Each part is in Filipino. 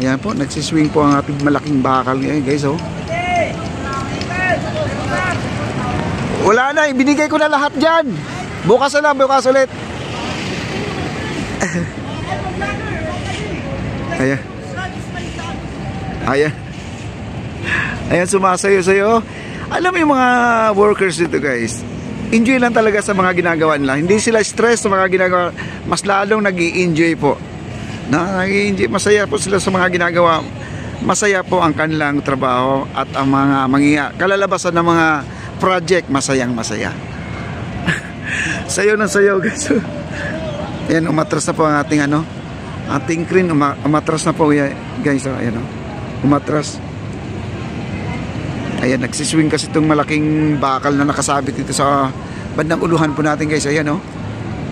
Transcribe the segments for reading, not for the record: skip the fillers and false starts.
Ayan po, nagsiswing po ang ating malaking bakal ngayon guys, oh. Wala na, ibinigay ko na lahat dyan. Bukas na lang, bukas ulit. Ayan. Ayan. Ayan, sumasayo-sayo. Alam mo yung mga workers dito guys, enjoy lang talaga sa mga ginagawa nila. Hindi sila stress sa mga ginagawa. Mas lalong nag-i-enjoy po. Nag-i-enjoy. Masaya po sila sa mga ginagawa. Masaya po ang kanilang trabaho at ang mga kalalabasan ng mga project, masayang masaya. Sayo ng sayo guys. Ayan, umatras na po ang ating ating crane. Umatras na po guys. Ayan, umatras. Ayan, nagsiswing kasi itong malaking bakal na nakasabit dito sa bandang uluhan po natin guys. Ayan,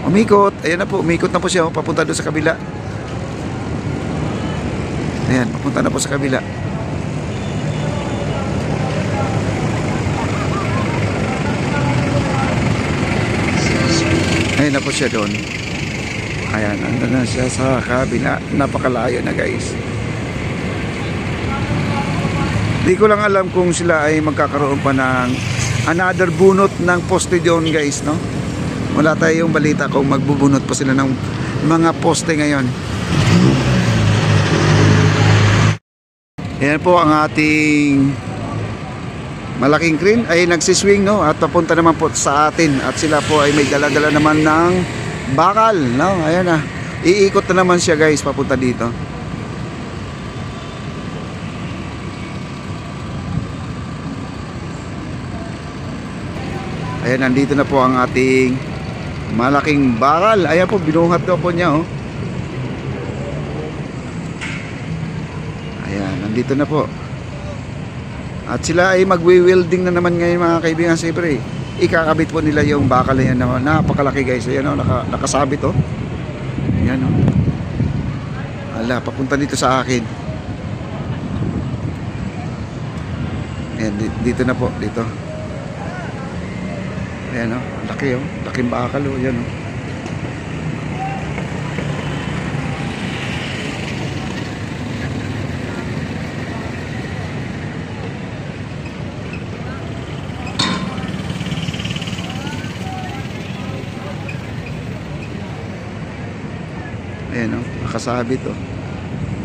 umikot. Ayan na po, umikot na po siya, papunta doon sa kabila. Ayan, papunta na po sa kabila. Ayan na po siya doon. Ayan, andun na siya sa kabila. Napakalayo na guys. Di ko lang alam kung sila ay magkakaroon pa ng another bunot ng poste doon guys, no? Wala tayong balita kung magbubunot pa sila ng mga poste ngayon. Ayan po ang ating malaking crane ay nagsiswing, no? At papunta naman po sa atin. At sila po ay may dala-dala naman ng bakal, no? Ayan na. Iikot na naman siya guys papunta dito. Ayan, nandito na po ang ating malaking bakal. Ayan po, binuhat daw po niya, oh. Ayan, nandito na po. At sila ay magwi-welding na naman ngayon mga kaibigan. Siyempre, ikakabit po nila yung bakal na yan. Napakalaki guys. Ayan, nakasabit, oh. Ayan, oh. Ala, papunta dito sa akin. Ayan, dito na po, dito. Ayan, oh, laki, oh, laking bakal, oh, yan, oh. Ayan, oh, nakasabit, oh.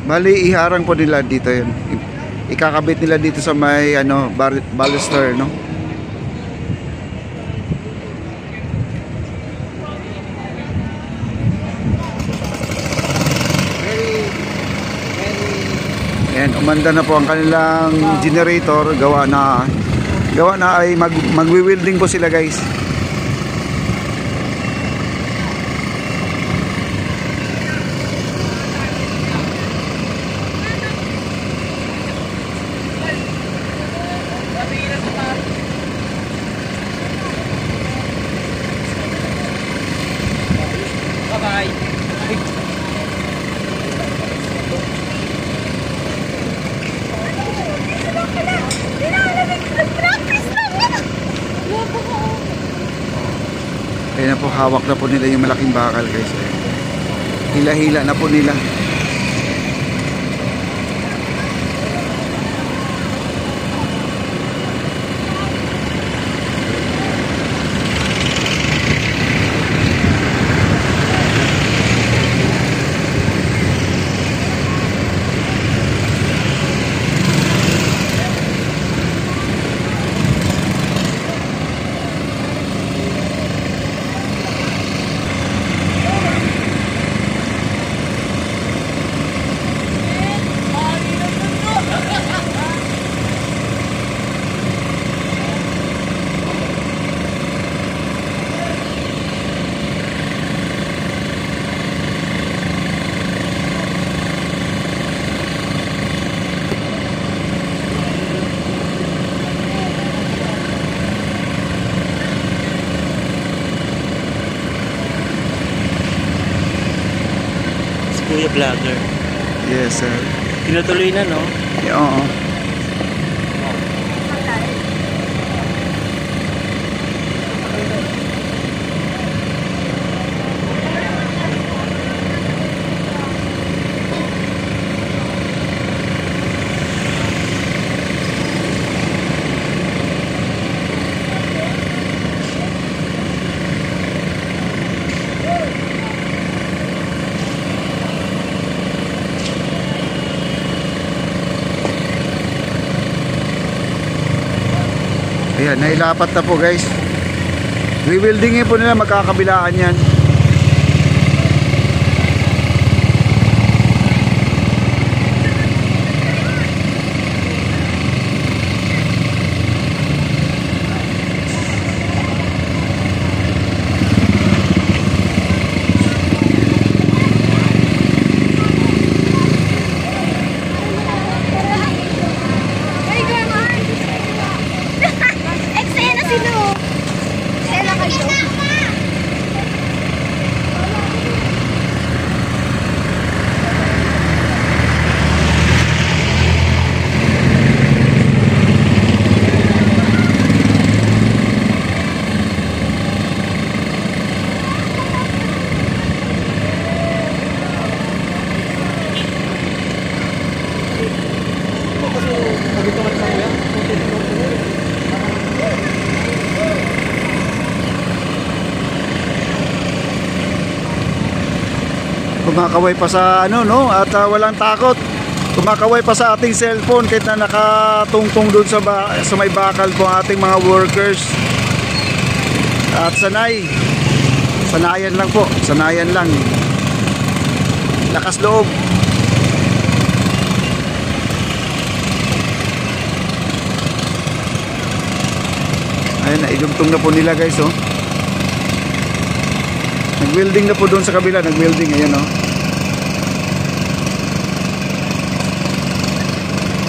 Bali, iharang po nila dito yun. Ikakabit nila dito sa may, baluster, no? Ayan, umanda na po ang kanilang generator. Gawa na ay magwi-welding po sila guys. Bye-bye. Ayan na po, hawak na po nila yung malaking bakal guys. Hila-hila na po nila. Kuya Vlogger. Yes, sir. Tinutuloy na, no? Yeah, oo. Ayan, nailapat na po guys. Rebuildingin po nila, magkakabilaan yan. Eksena sino? Eksena kayo. Kumakaway pa sa ano, no, at walang takot. Kumakaway pa sa ating cellphone kahit na nakatungtong doon sa may bakal po ang ating mga workers. At sanayan lang po, sanayan lang. Lakas loob. Ayun, naidugtong na po nila guys, oh. Nag-welding na po doon sa kabila, nag-welding, ayan, oh.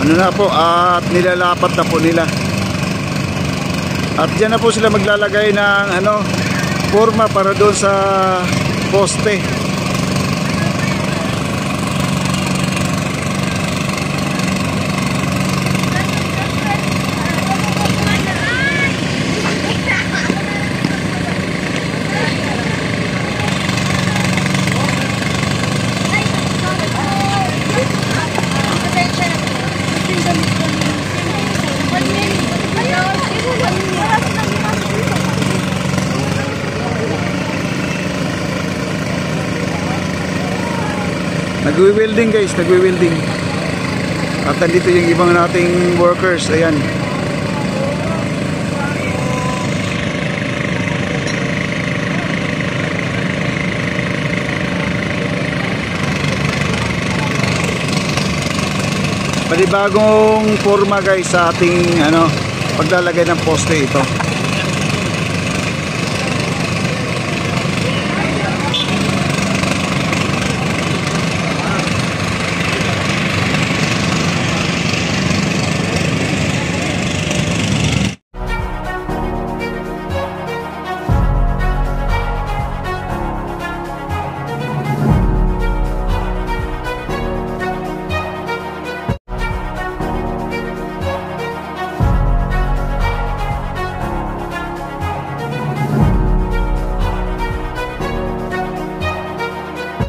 Ano na po, at nilalapat na po nila. At dyan na po sila maglalagay ng ano, forma para doon sa poste. Nagwi-welding guys, nagwi-welding. At nandito yung ibang nating workers, ayan. Panibagong forma guys sa ating ano, paglalagay ng poste ito.